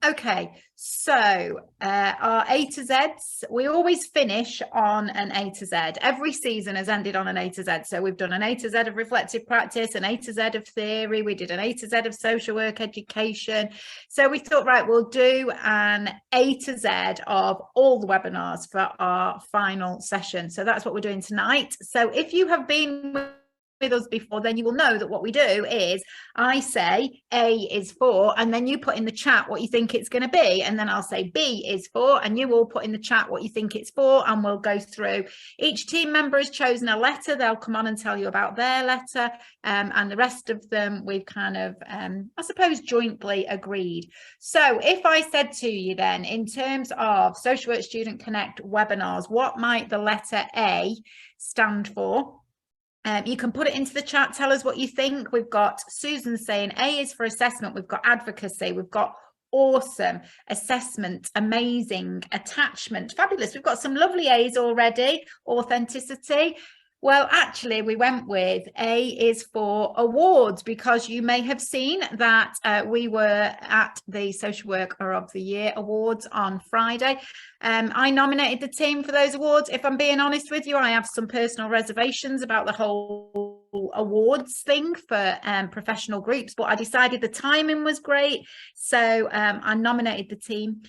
Okay, so our A to Zs, we always finish on an A to Z. Every season has ended on an A to Z. So we've done an A to Z of reflective practice, an A to Z of theory. We did an A to Z of social work education. So we thought, right, we'll do an A to Z of all the webinars for our final session. So that's what we're doing tonight. So if you have been with us before, then you will know that what we do is I say A is for, and then you put in the chat what you think it's going to be, and then I'll say B is for, and you all put in the chat what you think it's for, and we'll go through. Each team member has chosen a letter. They'll come on and tell you about their letter, and the rest of them we've kind of I suppose jointly agreed. So if I said to you then, in terms of Social Work Student Connect webinars, what might the letter A stand for? You can put it into the chat. Tell us what you think. We've got Susan saying A is for assessment. We've got advocacy. We've got awesome, assessment, amazing, attachment, fabulous. We've got some lovely A's already. Authenticity. Well, actually, we went with A is for awards, because you may have seen that we were at the Social Worker of the Year Awards on Friday. I nominated the team for those awards. If I'm being honest with you, I have some personal reservations about the whole awards thing for professional groups, but I decided the timing was great. So I nominated the team.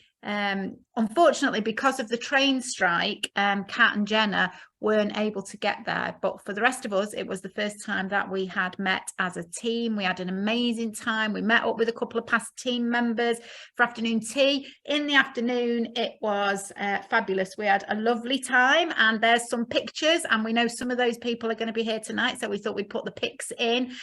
Unfortunately, because of the train strike, Kat and Jenna weren't able to get there, but for the rest of us, it was the first time that we had met as a team. We had an amazing time. We met up with a couple of past team members for afternoon tea. In the afternoon, it was fabulous. We had a lovely time, and there's some pictures, and we know some of those people are going to be here tonight, so we thought we'd put the pics in.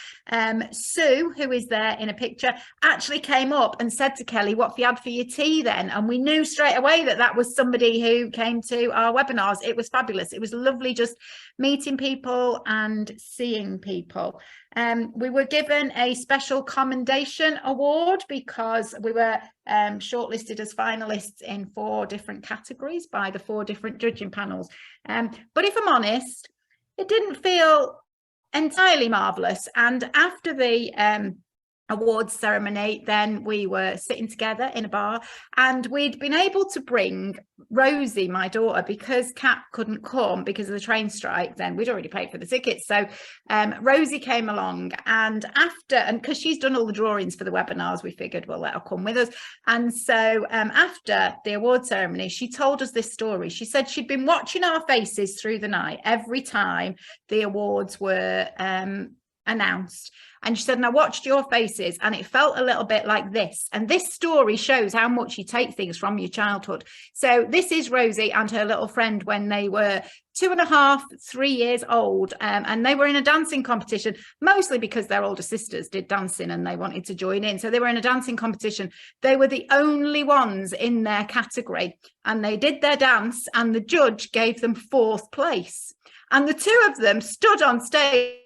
Sue, who is there in a picture, actually came up and said to Kelly, "What have you had for your tea then?" And we knew straight away that that was somebody who came to our webinars. It was fabulous. It was lovely just meeting people and seeing people. We were given a special commendation award because we were shortlisted as finalists in 4 different categories by the 4 different judging panels. But if I'm honest, it didn't feel entirely marvelous. And after the awards ceremony, then we were sitting together in a bar, and we'd been able to bring Rosie, my daughter, because Kat couldn't come because of the train strike. Then we'd already paid for the tickets, so Rosie came along, and because she's done all the drawings for the webinars, we figured we'll let her come with us. And so after the award ceremony, she told us this story. She said she'd been watching our faces through the night every time the awards were announced. And she said, and I watched your faces, and it felt a little bit like this. And this story shows how much you take things from your childhood. So this is Rosie and her little friend when they were 2.5, 3 years old. And they were in a dancing competition, mostly because their older sisters did dancing and they wanted to join in. So they were in a dancing competition. They were the only ones in their category, and they did their dance, and the judge gave them 4th place. And the 2 of them stood on stage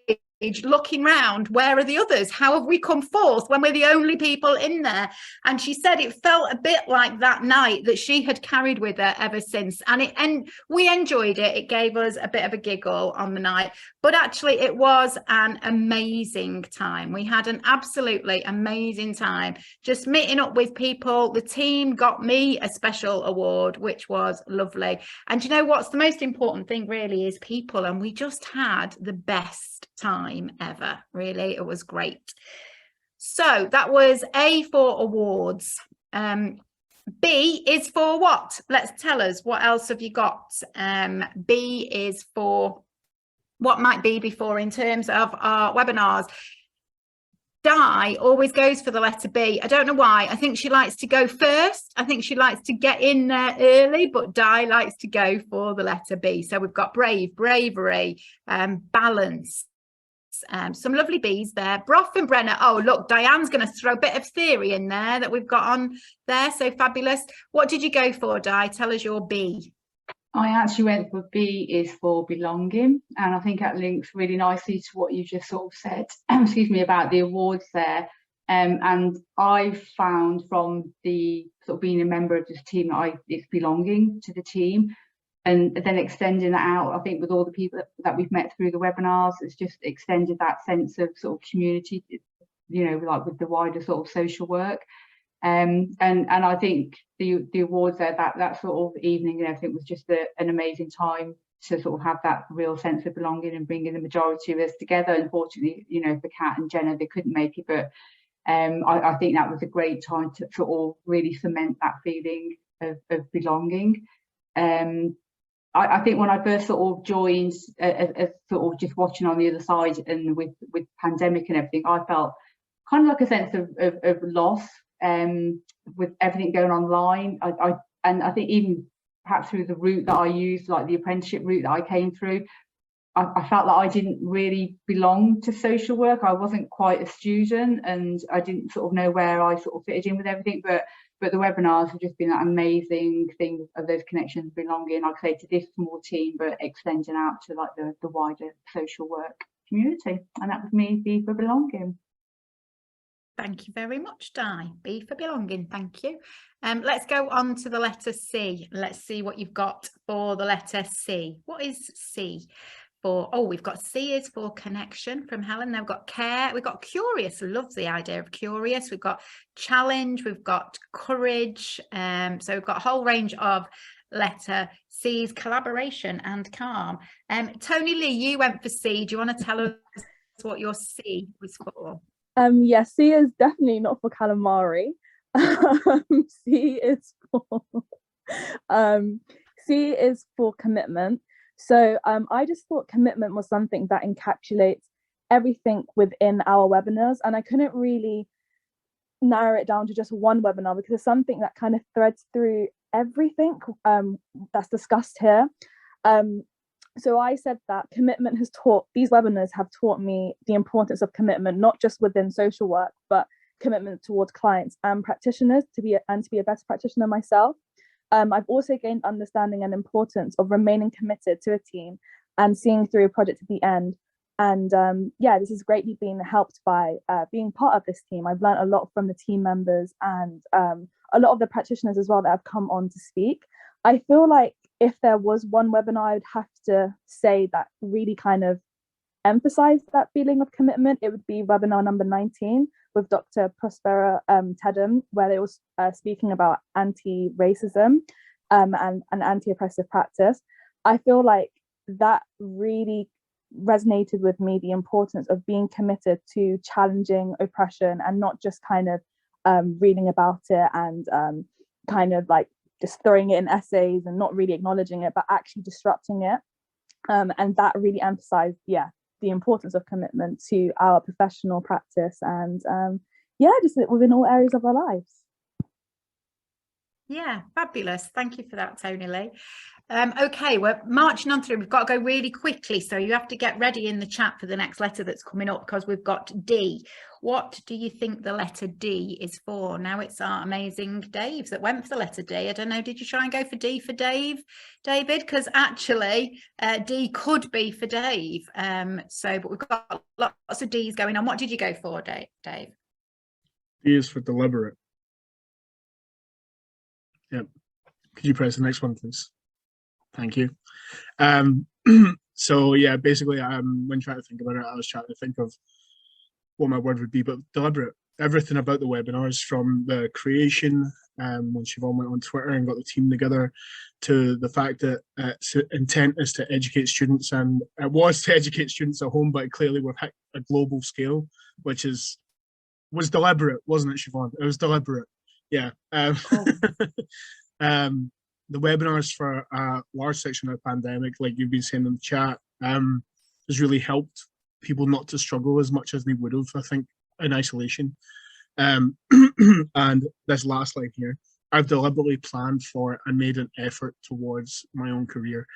looking round, where are the others? How have we come 4th when we're the only people in there? And she said it felt a bit like that night that she had carried with her ever since. And we enjoyed it. It gave us a bit of a giggle on the night, but actually it was an amazing time. We had an absolutely amazing time just meeting up with people. The team got me a special award, which was lovely. And you know what's the most important thing really is people, and we just had the best time ever. Really, it was great. So that was A for awards. B is for what? Let's tell us, what else have you got? B is for what might be before in terms of our webinars. Di always goes for the letter B. I don't know why. I think she likes to go first. I think she likes to get in there early, but Di likes to go for the letter B. So we've got brave, bravery, balance, some lovely B's there. Broth and Brenner. Oh, look, Diane's going to throw a bit of theory in there that we've got on there. So fabulous. What did you go for, Di? Tell us your B. I actually went for B is for belonging, and I think that links really nicely to what you just sort of said, excuse me, about the awards there. And I found from the sort of being a member of this team that it's belonging to the team, and then extending that out, I think with all the people that we've met through the webinars, it's just extended that sense of sort of community, you know, like with the wider sort of social work. And I think the awards there, that sort of evening and everything was just an amazing time to sort of have that real sense of belonging and bringing the majority of us together. Unfortunately, you know, for Kat and Jenna, they couldn't make it, but I think that was a great time to sort of really cement that feeling of belonging. I think when I first sort of joined, as sort of just watching on the other side, and with pandemic and everything, I felt kind of like a sense of loss with everything going online. I think even perhaps through the route that I used, like the apprenticeship route that I came through, I felt like I didn't really belong to social work. I wasn't quite a student, and I didn't sort of know where I sort of fitted in with everything. But the webinars have just been that amazing thing of those connections, belonging, like I say, to this small team, but extending out to like the wider social work community. And that was me, B for belonging. Thank you very much, Di. B for belonging. Thank you. Let's go on to the letter C. Let's see what you've got for the letter C. What is C for? Oh, we've got C is for connection from Helen. Then we've got care. We've got curious. Love the idea of curious. We've got challenge. We've got courage. So we've got a whole range of letter C's, collaboration and calm. Tony Lee, you went for C. Do you want to tell us what your C was for? Yeah, C is definitely not for calamari. C is for C is for commitment. So I just thought commitment was something that encapsulates everything within our webinars, and I couldn't really narrow it down to just one webinar because it's something that kind of threads through everything that's discussed here. So I said that commitment has taught, these webinars have taught me the importance of commitment, not just within social work, but commitment towards clients and practitioners to be a better practitioner myself. I've also gained understanding and importance of remaining committed to a team and seeing through a project to the end. And yeah, this is greatly being helped by being part of this team. I've learned a lot from the team members and a lot of the practitioners as well that have come on to speak. I feel like if there was one webinar I'd have to say that really kind of emphasized that feeling of commitment, it would be webinar number 19 with Dr. Prospera Tedham, where they were speaking about anti-racism and anti-oppressive practice. I feel like that really resonated with me, the importance of being committed to challenging oppression and not just kind of reading about it and kind of like just throwing it in essays and not really acknowledging it, but actually disrupting it. And that really emphasized, yeah, the importance of commitment to our professional practice and yeah, just within all areas of our lives. Yeah, fabulous. Thank you for that, Tony Lee. Okay, we're marching on through. We've got to go really quickly, so you have to get ready in the chat for the next letter that's coming up because we've got D. What do you think the letter D is for? Now it's our amazing Dave that went for the letter D. I don't know, did you try and go for D for Dave, David? Because actually D could be for Dave. But we've got lots of D's going on. What did you go for, Dave? D is for deliberate. Yep. Could you press the next one, please? Thank you. So yeah, basically, when trying to think about it, I was trying to think of what my word would be, but deliberate. Everything about the webinars, from the creation, when Siobhan went on Twitter and got the team together, to the fact that its intent is to educate students, and it was to educate students at home, but clearly we've hit a global scale, which was deliberate, wasn't it, Siobhan? It was deliberate. Yeah. The webinars for a large section of the pandemic, like you've been saying in the chat, has really helped people not to struggle as much as they would have, I think, in isolation. And this last line here, I've deliberately planned for and made an effort towards my own career.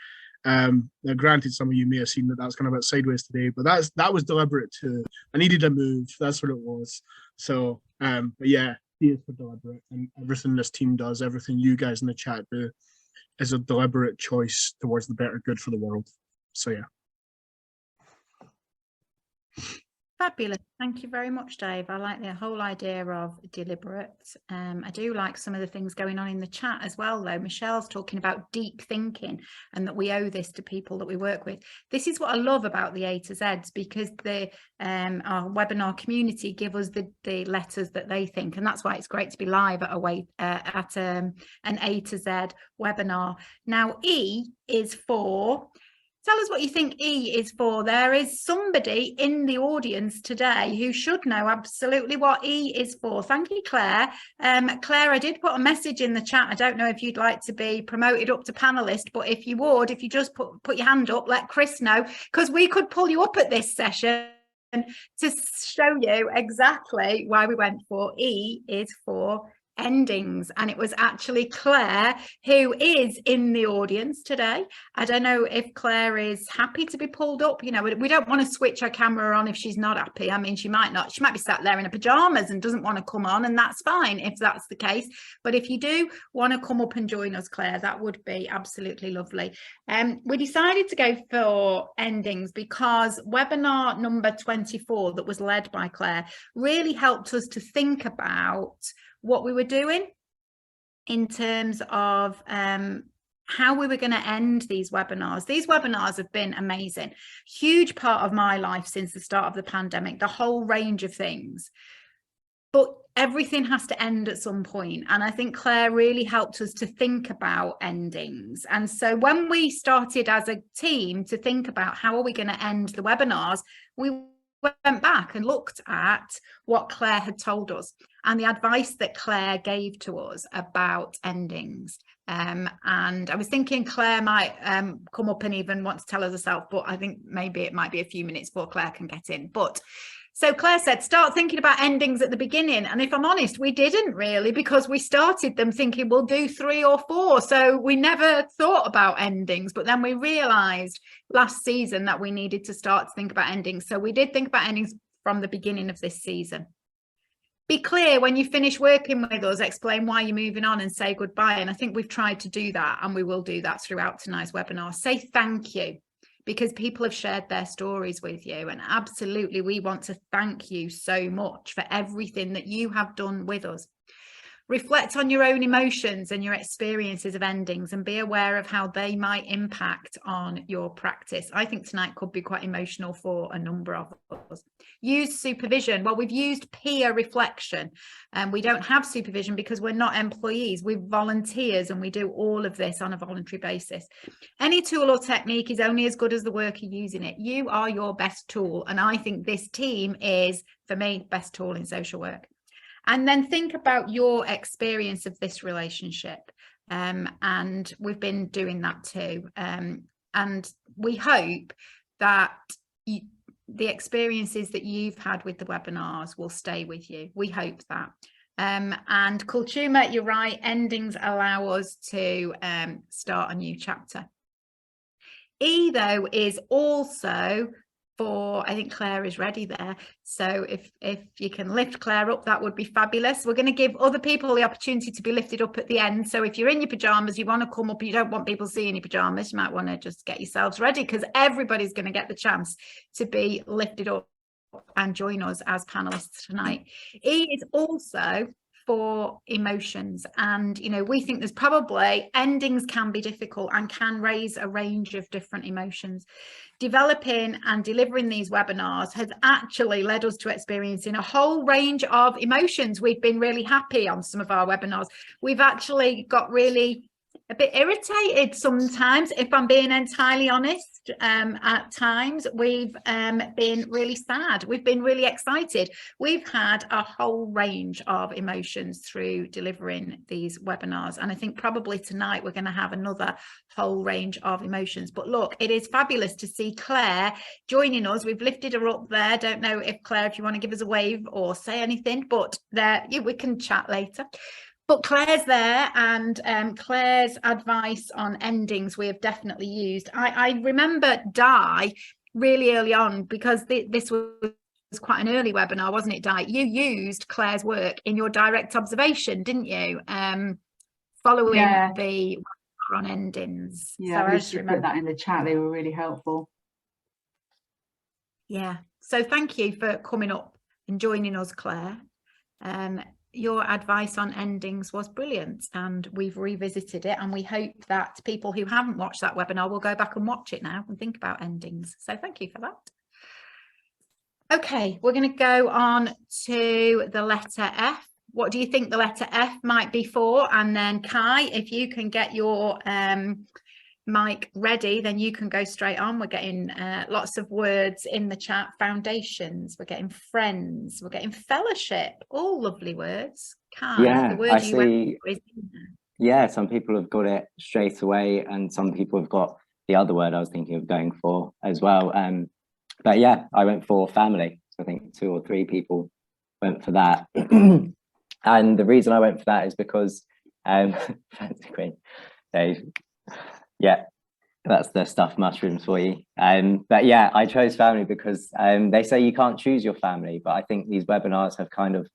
Now, granted, some of you may have seen that that's kind of a bit sideways today, but that was deliberate too. I needed a move. That's what it was. So, but yeah, D is for deliberate, and everything this team does, everything you guys in the chat do, is a deliberate choice towards the better good for the world. So yeah. Fabulous. Thank you very much, Dave. I like the whole idea of deliberate. I do like some of the things going on in the chat as well, though. Michelle's talking about deep thinking and that we owe this to people that we work with. This is what I love about the A to Zs, because the our webinar community give us the letters that they think, and that's why it's great to be live at an A to Z webinar. Now, E is for... Tell us what you think E is for. There is somebody in the audience today who should know absolutely what E is for. Thank you, Claire. Claire, I did put a message in the chat. I don't know if you'd like to be promoted up to panelist, but if you would, if you just put your hand up, let Chris know, because we could pull you up at this session to show you exactly why we went for E is for endings. And it was actually Claire who is in the audience today. I don't know if Claire is happy to be pulled up. You know, we don't want to switch her camera on if she's not happy. I mean, she might be sat there in her pajamas and doesn't want to come on, and that's fine if that's the case. But if you do want to come up and join us, Claire, that would be absolutely lovely. We decided to go for endings because webinar number 24 that was led by Claire really helped us to think about what we were doing in terms of how we were going to end these webinars. These webinars have been amazing. Huge part of my life since the start of the pandemic, the whole range of things. But everything has to end at some point. And I think Claire really helped us to think about endings. And so when we started as a team to think about how are we going to end the webinars, we went back and looked at what Claire had told us and the advice that Claire gave to us about endings. And I was thinking Claire might come up and even want to tell us herself, but I think maybe it might be a few minutes before Claire can get in. But so Claire said, start thinking about endings at the beginning. And if I'm honest, we didn't really, because we started them thinking we'll do 3 or 4. So we never thought about endings. But then we realized last season that we needed to start to think about endings. So we did think about endings from the beginning of this season. Be clear when you finish working with us, explain why you're moving on and say goodbye. And I think we've tried to do that, and we will do that throughout tonight's webinar. Say thank you, because people have shared their stories with you, and absolutely we want to thank you so much for everything that you have done with us. Reflect on your own emotions and your experiences of endings and be aware of how they might impact on your practice. I think tonight could be quite emotional for a number of us. Use supervision. Well, we've used peer reflection, and we don't have supervision because we're not employees, we're volunteers, and we do all of this on a voluntary basis. Any tool or technique is only as good as the worker using it. You are your best tool, and I think this team is, for me, best tool in social work. And then think about your experience of this relationship. And we've been doing that too. And we hope that the experiences that you've had with the webinars will stay with you. We hope that. And Kultuma, you're right, endings allow us to start a new chapter. E, though, is also for, I think Claire is ready there. So if you can lift Claire up, that would be fabulous. We're going to give other people the opportunity to be lifted up at the end. So if you're in your pajamas, you want to come up, you don't want people seeing your pajamas, you might want to just get yourselves ready, because everybody's going to get the chance to be lifted up and join us as panelists tonight. E is also for emotions, and you know, we think there's probably endings can be difficult and can raise a range of different emotions. Developing and delivering these webinars has actually led us to experiencing a whole range of emotions. We've been really happy on some of our webinars. We've actually got really a bit irritated sometimes, if I'm being entirely honest. At times we've been really sad, we've been really excited. We've had a whole range of emotions through delivering these webinars, and I think probably tonight we're going to have another whole range of emotions. But look, it is fabulous to see Claire joining us. We've lifted her up there. Don't know if Claire, if you want to give us a wave or say anything, but there, yeah, we can chat later. But Claire's there, and Claire's advice on endings we have definitely used. I remember Di really early on, because this was quite an early webinar, wasn't it, Di? You used Claire's work in your direct observation, didn't you? Following the webinar on endings. Yeah, so I just put that in the chat. They were really helpful. Yeah, So thank you for coming up and joining us, Claire. Your advice on endings was brilliant, and we've revisited it, and we hope that people who haven't watched that webinar will go back and watch it now and think about endings. So thank you for that. Okay, we're going to go on to the letter F. What do you think the letter F might be for? And then Kai, if you can get your mic ready, then you can go straight on. We're getting lots of words in the chat. Foundations, we're getting friends, we're getting fellowship, all lovely words. Kai, Yeah, the word I you went see. for is in there. Yeah, some people have got it straight away, and some people have got the other word I was thinking of going for as well. But yeah, I went for family. I think 2 or 3 people went for that. And the reason I went for that is because fancy queen, Dave. Yeah, that's the stuffed mushrooms for you. But yeah, I chose family because they say you can't choose your family, but I think these webinars have kind of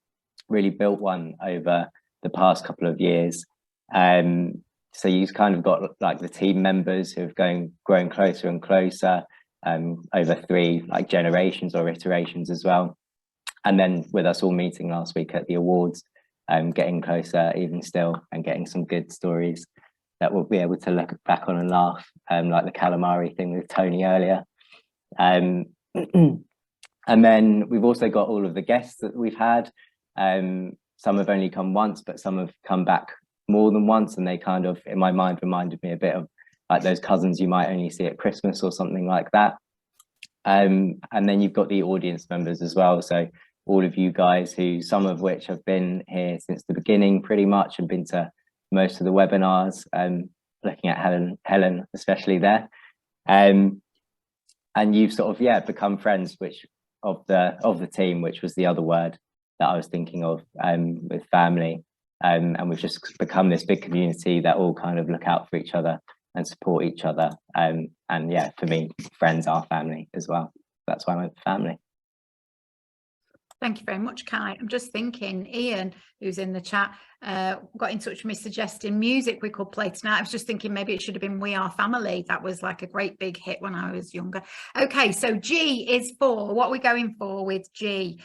really built one over the past couple of years. So you've kind of got like the team members who have grown closer and closer over 3 like generations or iterations as well. And then with us all meeting last week at the awards, getting closer even still, and getting some good stories that we'll be able to look back on and laugh, like the calamari thing with Tony earlier. And then we've also got all of the guests that we've had. Some have only come once, but some have come back more than once, and they kind of, in my mind, reminded me a bit of like those cousins you might only see at Christmas or something like that. And then you've got the audience members as well. So all of you guys, who some of which have been here since the beginning pretty much, and been to most of the webinars, looking at Helen especially there. And you've sort of become friends of the team, which was the other word that I was thinking of, with family. And we've just become this big community that all kind of look out for each other and support each other. And yeah, for me, friends are family as well. That's why I went for family. Thank you very much, Kai. I'm just thinking, Ian, who's in the chat, got in touch with me suggesting music we could play tonight. I was just thinking maybe it should have been We Are Family. That was like a great big hit when I was younger. Okay, so G is for, what are we going for with G?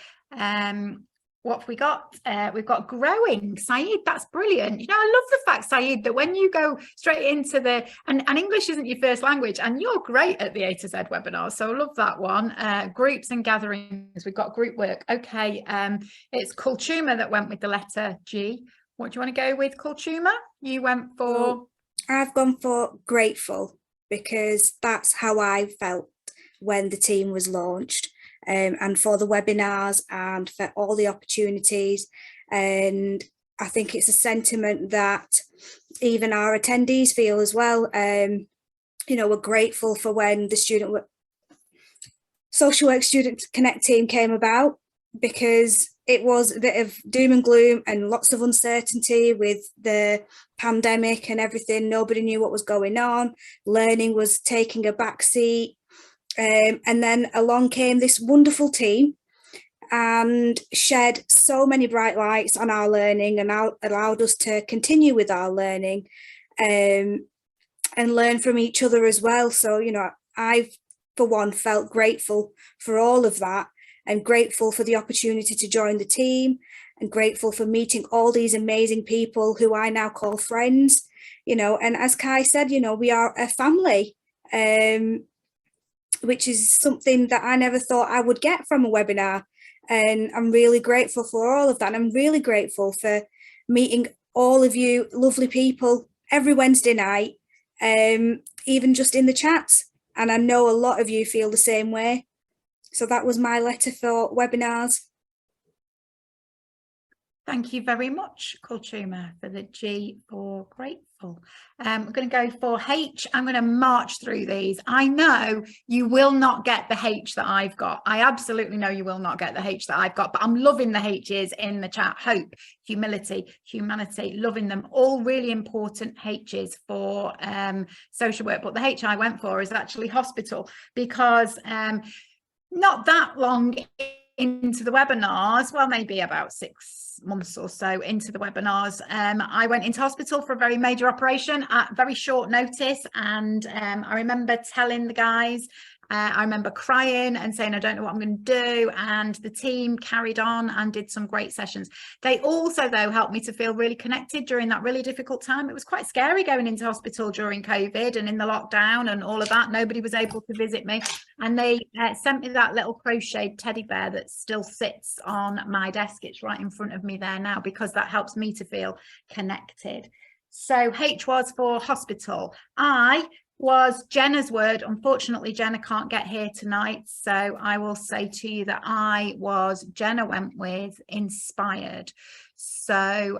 What have we got? We've got growing. Saeed, that's brilliant. You know, I love the fact, Saeed, that when you go straight into and English isn't your first language, and you're great at the A to Z webinar, so I love that one. Groups and gatherings, we've got group work. Okay, it's Kulchuma that went with the letter G. What do you want to go with, Kulchuma? You went for... Well, I've gone for grateful, because that's how I felt when the team was launched. And for the webinars and for all the opportunities. And I think it's a sentiment that even our attendees feel as well. You know, we're grateful for when the Social Work Student Connect team came about, because it was a bit of doom and gloom and lots of uncertainty with the pandemic and everything. Nobody knew what was going on. Learning was taking a back seat. And then along came this wonderful team and shed so many bright lights on our learning, and allowed us to continue with our learning, and learn from each other as well. So, you know, I've, for one, felt grateful for all of that, and grateful for the opportunity to join the team, and grateful for meeting all these amazing people who I now call friends, you know. And as Kai said, you know, we are a family. Which is something that I never thought I would get from a webinar. And I'm really grateful for all of that. And I'm really grateful for meeting all of you lovely people every Wednesday night, even just in the chats. And I know a lot of you feel the same way. So that was my letter for webinars. Thank you very much, Kulchuma, for the G for grateful. I'm going to go for H. I'm going to march through these. I know you will not get the H that I've got. I absolutely know you will not get the H that I've got, but I'm loving the H's in the chat. Hope, humility, humanity, loving them. All really important H's for social work. But the H I went for is actually hospital, because not that long into the webinars, well, maybe about 6 months or so into the webinars, I went into hospital for a very major operation at very short notice. And I remember telling the guys, I remember crying and saying, I don't know what I'm going to do. And the team carried on and did some great sessions. They also, though, helped me to feel really connected during that really difficult time. It was quite scary going into hospital during COVID and in the lockdown and all of that. Nobody was able to visit me. And they sent me that little crocheted teddy bear that still sits on my desk. It's right in front of me there now, because that helps me to feel connected. So H was for hospital. I was Jenna's word. Unfortunately, Jenna can't get here tonight, so I will say to you that Jenna went with inspired. So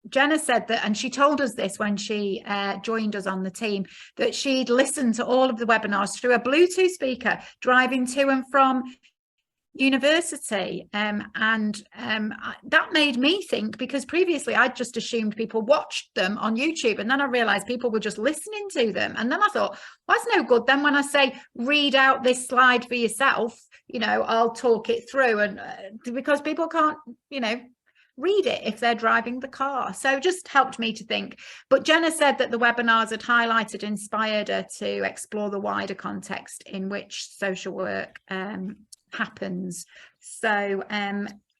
Jenna said that, and she told us this when she joined us on the team, that she'd listened to all of the webinars through a Bluetooth speaker driving to and from university, and that made me think, because previously I'd just assumed people watched them on YouTube, and then I realized people were just listening to them. And then I thought, well, that's no good then when I say read out this slide for yourself, you know, I'll talk it through, and because people can't, you know, read it if they're driving the car. So just helped me to think. But Jenna said that the webinars had highlighted, inspired her to explore the wider context in which social work happens. So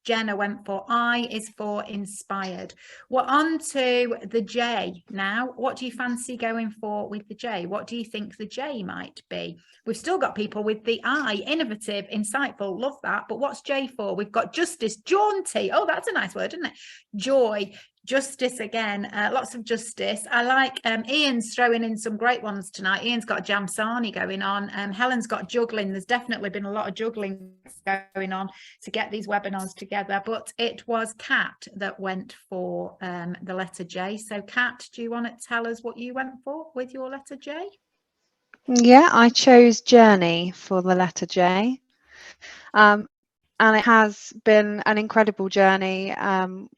Jenna went for I is for inspired. We're on to the J now. What do you fancy going for with the J? What do you think the J might be? We've still got people with the I, innovative, insightful, love that. But what's J for? We've got justice, jaunty. Oh, that's a nice word, isn't it? Joy, justice again, lots of justice. I like Ian's throwing in some great ones tonight. Ian's got Jamsani going on. Helen's got juggling. There's definitely been a lot of juggling going on to get these webinars together, but it was Kat that went for the letter J. So Kat, do you want to tell us what you went for with your letter J? Yeah, I chose journey for the letter J. And it has been an incredible journey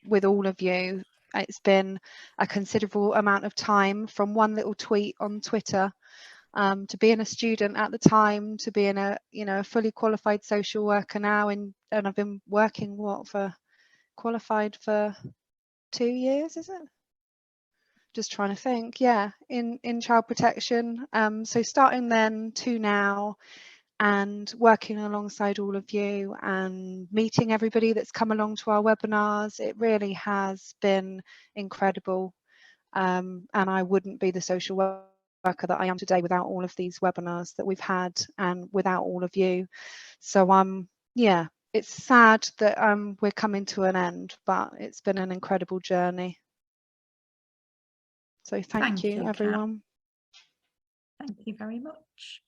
with all of you. It's been a considerable amount of time, from one little tweet on Twitter to being a student at the time, to being a fully qualified social worker now, and I've been working qualified for 2 years, is it? Just trying to think. Yeah, in child protection. So starting then to now, and working alongside all of you and meeting everybody that's come along to our webinars. It really has been incredible. And I wouldn't be the social worker that I am today without all of these webinars that we've had, and without all of you. So yeah, it's sad that we're coming to an end, but it's been an incredible journey. So thank you, everyone. Kat. Thank you very much.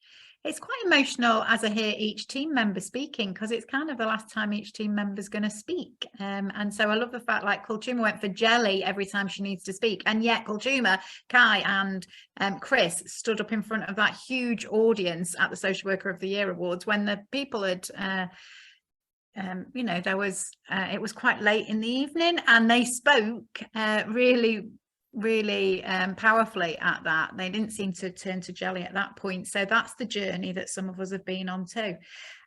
It's quite emotional as I hear each team member speaking, because it's kind of the last time each team member is going to speak. And so I love the fact, like, Kultuma went for jelly every time she needs to speak. And yet Kultuma, Kai and Chris stood up in front of that huge audience at the Social Worker of the Year Awards when the people had... you know, there was it was quite late in the evening, and they spoke really powerfully at that. They didn't seem to turn to jelly at that point. So that's the journey that some of us have been on too.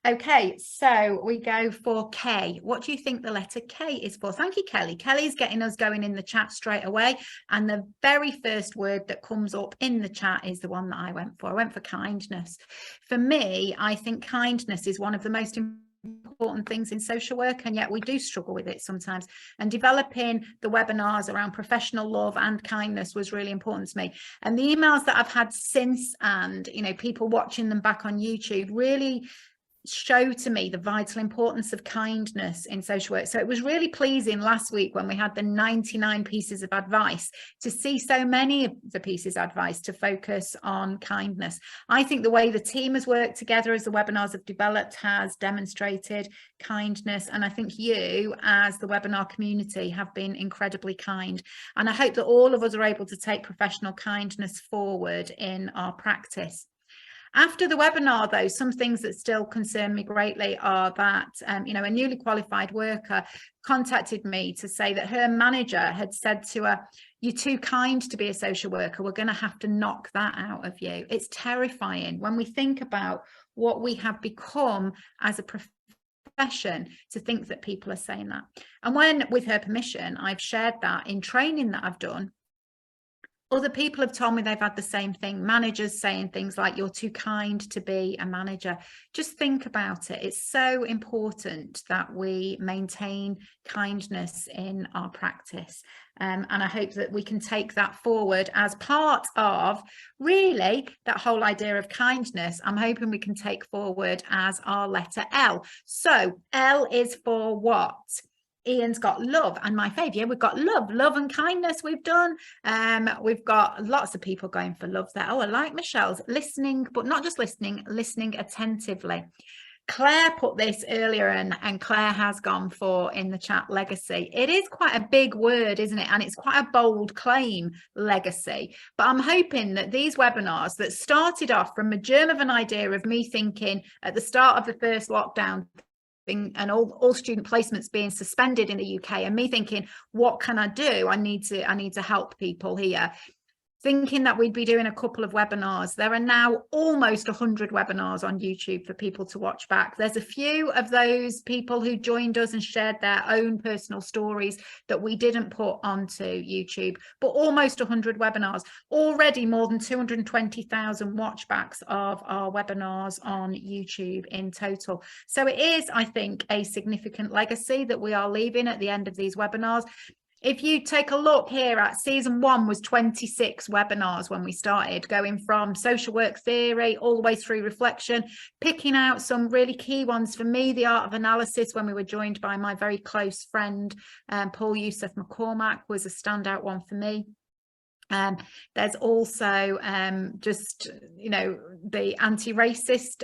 Okay, so we go for K. What do you think the letter K is for? Thank you, Kelly. Kelly's getting us going in the chat straight away, and the very first word that comes up in the chat is the one that I went for. I went for kindness. For me, I think kindness is one of the most important things in social work, and yet we do struggle with it sometimes, and developing the webinars around professional love and kindness was really important to me. And the emails that I've had since, and you know, people watching them back on YouTube, really show to me the vital importance of kindness in social work. So it was really pleasing last week when we had the 99 pieces of advice to see so many of the pieces of advice to focus on kindness. I think the way the team has worked together as the webinars have developed has demonstrated kindness, and I think you as the webinar community have been incredibly kind, and I hope that all of us are able to take professional kindness forward in our practice. After the webinar, though, some things that still concern me greatly are that, you know, a newly qualified worker contacted me to say that her manager had said to her, "You're too kind to be a social worker. We're going to have to knock that out of you." It's terrifying when we think about what we have become as a profession to think that people are saying that. And when, with her permission, I've shared that in training that I've done, Other people have told me they've had the same thing. Managers saying things like, you're too kind to be a manager. Just think about it. It's so important that we maintain kindness in our practice. And I hope that we can take that forward as part of really that whole idea of kindness. I'm hoping we can take forward as our letter L. So L is for what? Ian's got love, and my favourite, yeah, we've got love and kindness. We've done we've got lots of people going for love there. Oh, I like Michelle's listening, but not just listening attentively. Claire put this earlier, and Claire has gone for in the chat, legacy. It is quite a big word, isn't it? And it's quite a bold claim, legacy. But I'm hoping that these webinars that started off from a germ of an idea of me thinking at the start of the first lockdown, and all student placements being suspended in the UK, and me thinking, what can I do? I need to help people here. Thinking that we'd be doing a couple of webinars. There are now almost 100 webinars on YouTube for people to watch back. There's a few of those people who joined us and shared their own personal stories that we didn't put onto YouTube, but almost 100 webinars. Already more than 220,000 watchbacks of our webinars on YouTube in total. So it is, I think, a significant legacy that we are leaving at the end of these webinars. If you take a look here at season 1 was 26 webinars when we started, going from social work theory all the way through reflection, picking out some really key ones for me, the art of analysis, when we were joined by my very close friend, Paul Youssef McCormack, was a standout one for me. There's also just, you know, the anti-racist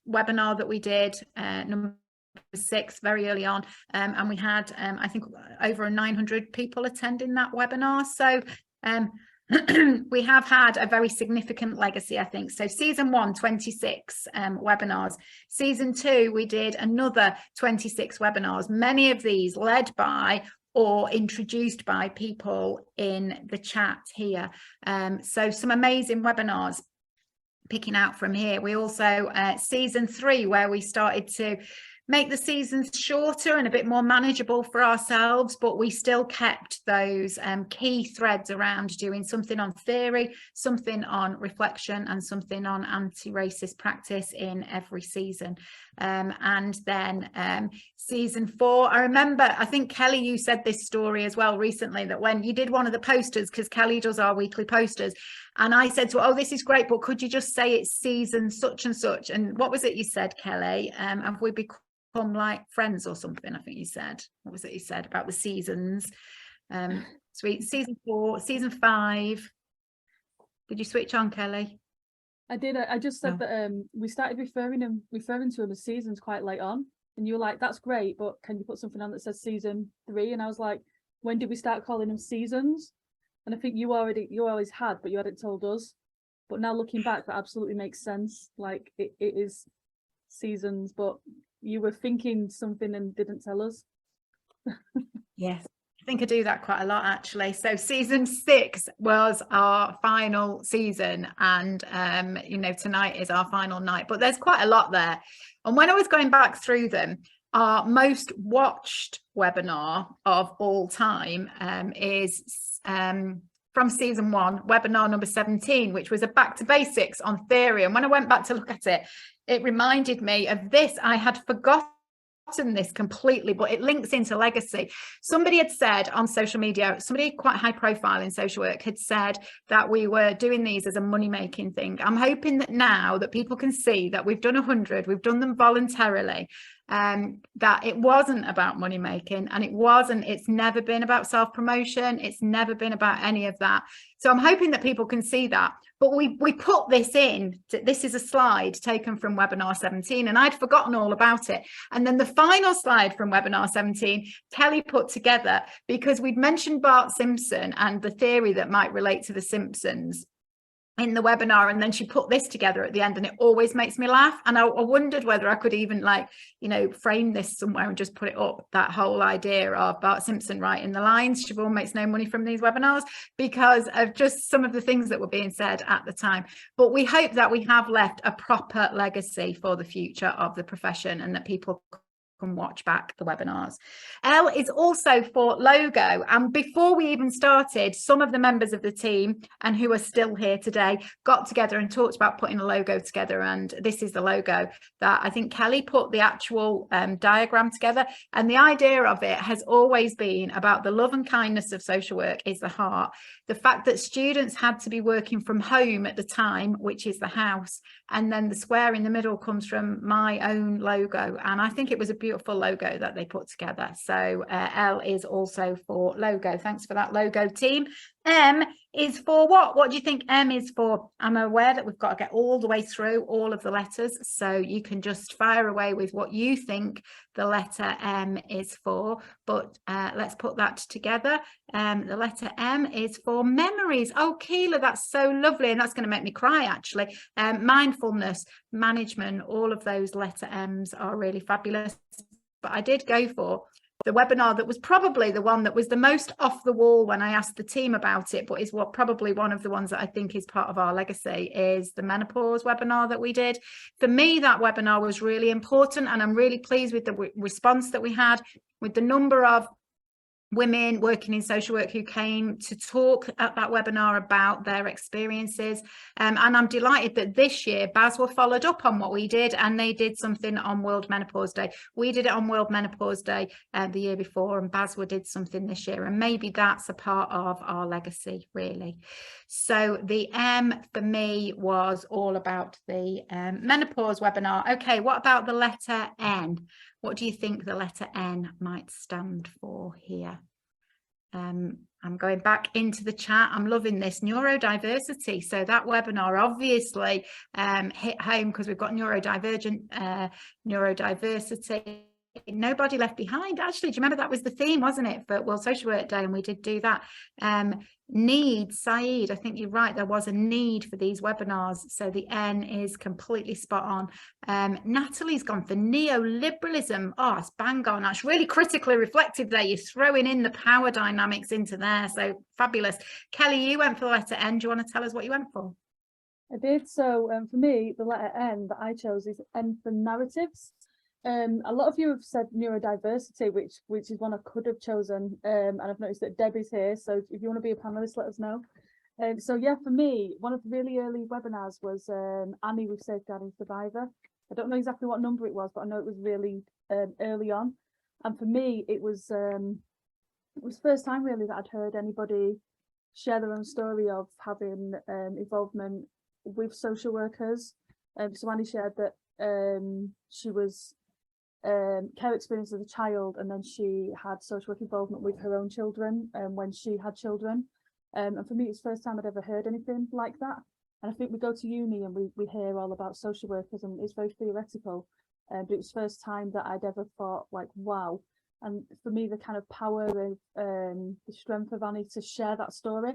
webinar that we did, number 6, very early on, and we had I think over 900 people attending that webinar. So we have had a very significant legacy, I think. So season 1, 26 webinars. Season 2, we did another 26 webinars, many of these led by or introduced by people in the chat here. So some amazing webinars picking out from here. We also season 3, where we started to make the seasons shorter and a bit more manageable for ourselves, but we still kept those key threads around doing something on theory, something on reflection, and something on anti-racist practice in every season. And then season 4, I remember, I think Kelly, you said this story as well recently, that when you did one of the posters, because Kelly does our weekly posters, and I said to her, oh, this is great, but could you just say it's season such and such? And what was it you said, Kelly? Have we become like friends or something? I think you said, what was it you said about the seasons? Sweet. Season 4, season 5. Did you switch on, Kelly? I did. I just said that we started referring to them as seasons quite late on, and you were like, that's great, but can you put something on that says season 3? And I was like, when did we start calling them seasons? And I think you always had, but you hadn't told us. But now looking back, that absolutely makes sense. Like it is seasons, but you were thinking something and didn't tell us. Yes, I think I do that quite a lot, actually. So season 6 was our final season, and you know, tonight is our final night, but there's quite a lot there. And when I was going back through them, our most watched webinar of all time is from season 1, webinar number 17, which was a back to basics on theory. And when I went back to look at it, it reminded me of this. I had forgotten this completely, but it links into legacy. Somebody had said on social media, somebody quite high profile in social work had said that we were doing these as a money-making thing. I'm hoping that now that people can see that we've done 100, we've done them voluntarily, that it wasn't about money making, and it's never been about self-promotion, it's never been about any of that. So I'm hoping that people can see that. But we put this in, this is a slide taken from webinar 17, and I'd forgotten all about it. And then the final slide from webinar 17, Kelly put together, because we'd mentioned Bart Simpson and the theory that might relate to the Simpsons in the webinar, and then she put this together at the end, and it always makes me laugh. And I wondered whether I could even, like, you know, frame this somewhere and just put it up, that whole idea of Bart Simpson writing the lines, Siobhan makes no money from these webinars, because of just some of the things that were being said at the time. But we hope that we have left a proper legacy for the future of the profession, and that people can watch back the webinars. L is also for logo. And before we even started, some of the members of the team, and who are still here today, got together and talked about putting a logo together. And this is the logo that I think Kelly put the actual diagram together. And the idea of it has always been about the love and kindness of social work is the heart. The fact that students had to be working from home at the time, which is the house, and then the square in the middle comes from my own logo. And I think it was a beautiful logo that they put together. So L is also for logo. Thanks for that, logo team. M is for what? What do you think M is for? I'm aware that we've got to get all the way through all of the letters, so you can just fire away with what you think the letter M is for, but let's put that together. The letter M is for memories. Oh, Keela, that's so lovely, and that's going to make me cry, actually. Mindfulness, management, all of those letter M's are really fabulous. But I did go for the webinar that was probably the one that was the most off the wall when I asked the team about it, but is what probably one of the ones that I think is part of our legacy, is the menopause webinar that we did. For me, that webinar was really important, and I'm really pleased with the response that we had, with the number of women working in social work who came to talk at that webinar about their experiences. And I'm delighted that this year BASWA followed up on what we did, and they did something on World Menopause Day. We did it on World Menopause Day the year before, and BASWA did something this year, and maybe that's a part of our legacy, really. So the M for me was all about the menopause webinar. Okay, what about the letter N? What do you think the letter N might stand for here? I'm going back into the chat. I'm loving this, neurodiversity. So that webinar obviously hit home because we've got neurodivergent, neurodiversity. Nobody left behind. Actually, do you remember that was the theme, wasn't it, for World Social Work Day? And we did do that. Need, Saeed, I think you're right, there was a need for these webinars, so the N is completely spot on. Natalie's gone for neoliberalism. Oh, it's bang on. That's really critically reflective there. You're throwing in the power dynamics into there, so fabulous. Kelly, you went for the letter N. Do you want to tell us what you went for? I did. So for me, the letter N that I chose is N for narratives. A lot of you have said neurodiversity, which is one I could have chosen, and I've noticed that Debbie's here, so if you want to be a panelist, let us know. So yeah, for me, one of the really early webinars was Annie with Safeguarding Survivor. I don't know exactly what number it was, but I know it was really early on, and for me it was the first time really that I'd heard anybody share their own story of having involvement with social workers. So Annie shared that she was care experience as a child, and then she had social work involvement with her own children when she had children, and for me it's the first time I'd ever heard anything like that. And I think we go to uni and we hear all about social workers and it's very theoretical, but it was the first time that I'd ever thought like, wow. And for me, the kind of power of the strength of Annie to share that story,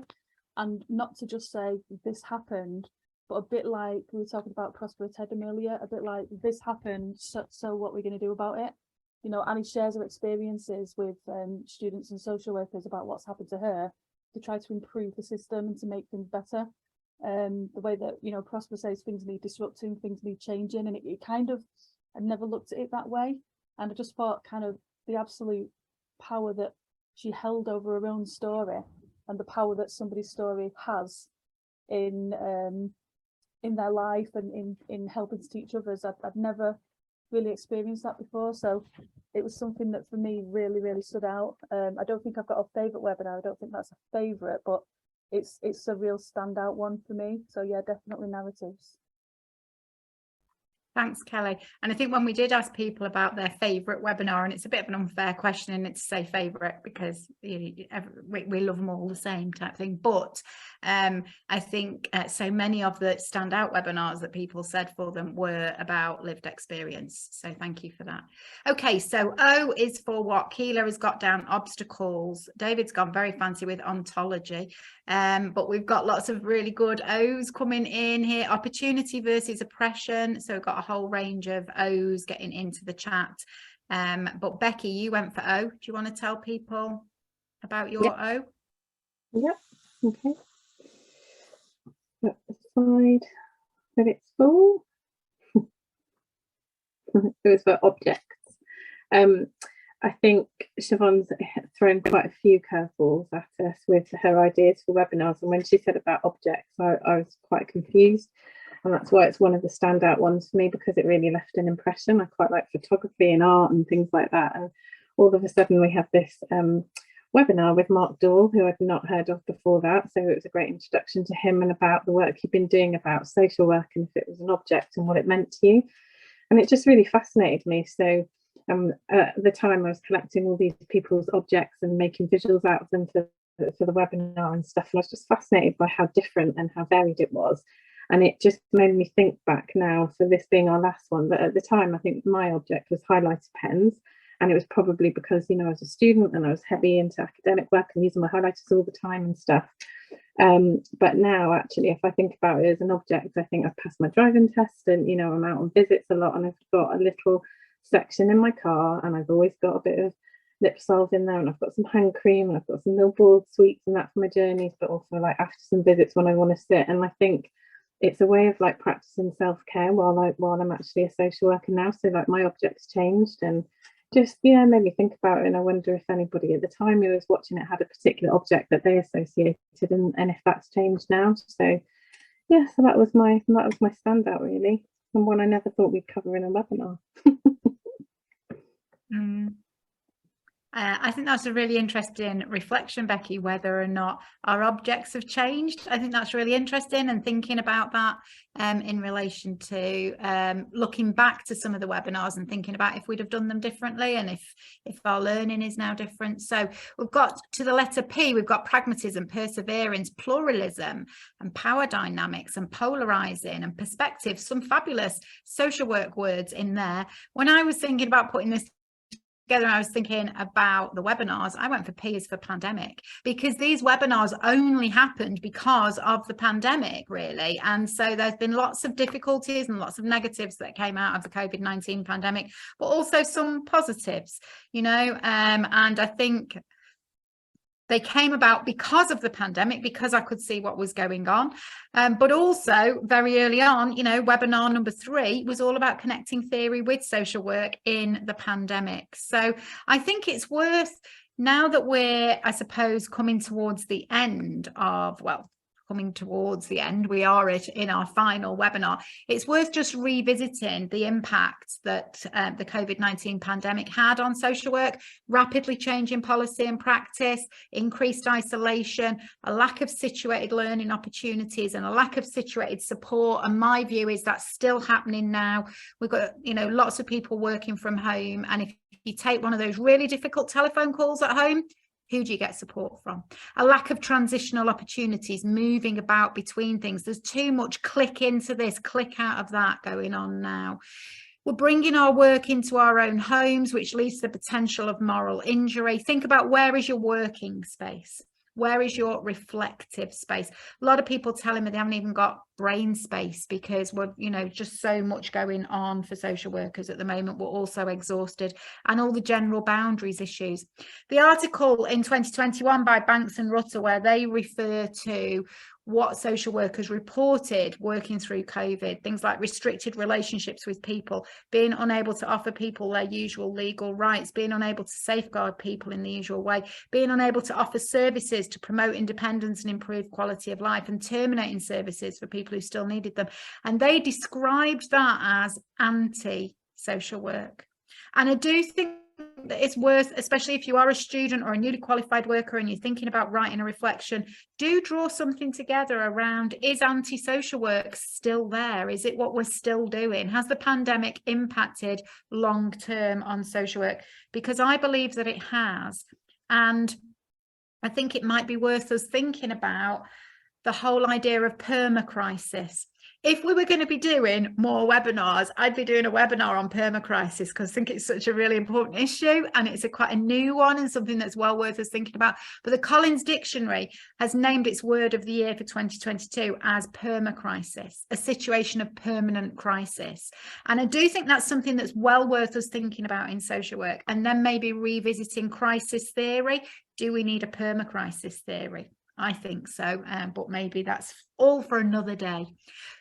and not to just say this happened, but a bit like we were talking about prosperity earlier, a bit like this happened, so what we're going to do about it. You know, Annie shares her experiences with students and social workers about what's happened to her to try to improve the system and to make things better. The way that, you know, Prosper says things need disrupting, things need changing, and it kind of, I never looked at it that way. And I just thought kind of the absolute power that she held over her own story, and the power that somebody's story has in their life and in helping to teach others. I'd never really experienced that before, so it was something that for me really stood out. I don't think I've got a favourite webinar. I don't think that's a favourite, but it's a real standout one for me. So yeah, definitely narratives. Thanks, Kelly. And I think when we did ask people about their favourite webinar, and it's a bit of an unfair question in it to say favourite because we love them all the same type thing. But I think so many of the standout webinars that people said for them were about lived experience. So thank you for that. Okay, so O is for what? Keela has got down obstacles. David's gone very fancy with ontology. But we've got lots of really good O's coming in here. Opportunity versus oppression. So we've got a whole range of O's getting into the chat. But Becky, you went for O. Do you want to tell people about your O? Yep. Okay. Set aside that it's full. It was for objects. I think Siobhan's thrown quite a few curveballs at us with her ideas for webinars, and when she said about objects, I was quite confused, and that's why it's one of the standout ones for me, because it really left an impression. I quite like photography and art and things like that, and all of a sudden we have this webinar with Mark Dahl, who I'd not heard of before that, so it was a great introduction to him and about the work he'd been doing about social work and if it was an object and what it meant to you, and it just really fascinated me. So at the time I was collecting all these people's objects and making visuals out of them for the webinar and stuff, and I was just fascinated by how different and how varied it was, and it just made me think back now, for this being our last one, but at the time I think my object was highlighter pens, and it was probably because, you know, I was a student and I was heavy into academic work and using my highlighters all the time and stuff. But now, actually, if I think about it as an object, I think I've passed my driving test, and, you know, I'm out on visits a lot, and I've got a little section in my car, and I've always got a bit of lip salve in there, and I've got some hand cream, and I've got some millboard sweets and that for my journeys, but also like after some visits when I want to sit. And I think it's a way of like practicing self-care while I'm actually a social worker now. So like my object's changed, and just, yeah, made me think about it. And I wonder if anybody at the time who was watching it had a particular object that they associated, and if that's changed now. So yeah, so that was my standout, really, and one I never thought we'd cover in a webinar. I think that's a really interesting reflection, Becky, whether or not our objects have changed. I think that's really interesting, and thinking about that in relation to looking back to some of the webinars and thinking about if we'd have done them differently, and if our learning is now different. So we've got to the letter P, we've got pragmatism, perseverance, pluralism and power dynamics and polarizing and perspective, some fabulous social work words in there. When I was thinking about putting this together, I was thinking about the webinars, I went for P as for pandemic, because these webinars only happened because of the pandemic, really. And so there's been lots of difficulties and lots of negatives that came out of the COVID-19 pandemic, but also some positives, you know, and I think they came about because of the pandemic, because I could see what was going on. But also very early on, you know, webinar number 3 was all about connecting theory with social work in the pandemic. So I think it's worth, now that we're, I suppose, coming towards the end of, well, we are in our final webinar, it's worth just revisiting the impact that the COVID-19 pandemic had on social work, rapidly changing policy and practice, increased isolation, a lack of situated learning opportunities and a lack of situated support. And my view is that's still happening now. We've got, you know, lots of people working from home, and if you take one of those really difficult telephone calls at home, who do you get support from? A lack of transitional opportunities, moving about between things. There's too much click into this, click out of that going on now. We're bringing our work into our own homes, which leads to the potential of moral injury. Think about, where is your working space? Where is your reflective space? A lot of people telling me they haven't even got brain space because we're, you know, just so much going on for social workers at the moment. We're also exhausted, and all the general boundaries issues. The article in 2021 by Banks and Rutter, where they refer to what social workers reported working through COVID, things like restricted relationships with people, being unable to offer people their usual legal rights, being unable to safeguard people in the usual way, being unable to offer services to promote independence and improve quality of life, and terminating services for people who still needed them. And they described that as anti-social work. And I do think that it's worth, especially if you are a student or a newly qualified worker and you're thinking about writing a reflection, do draw something together around, is anti-social work still there? Is it what we're still doing? Has the pandemic impacted long term on social work? Because I believe that it has. And I think it might be worth us thinking about the whole idea of permacrisis. If we were going to be doing more webinars, I'd be doing a webinar on permacrisis, because I think it's such a really important issue, and it's quite a new one and something that's well worth us thinking about. But the Collins Dictionary has named its word of the year for 2022 as permacrisis, a situation of permanent crisis. And I do think that's something that's well worth us thinking about in social work, and then maybe revisiting crisis theory. Do we need a permacrisis theory? I think so, but maybe that's all for another day.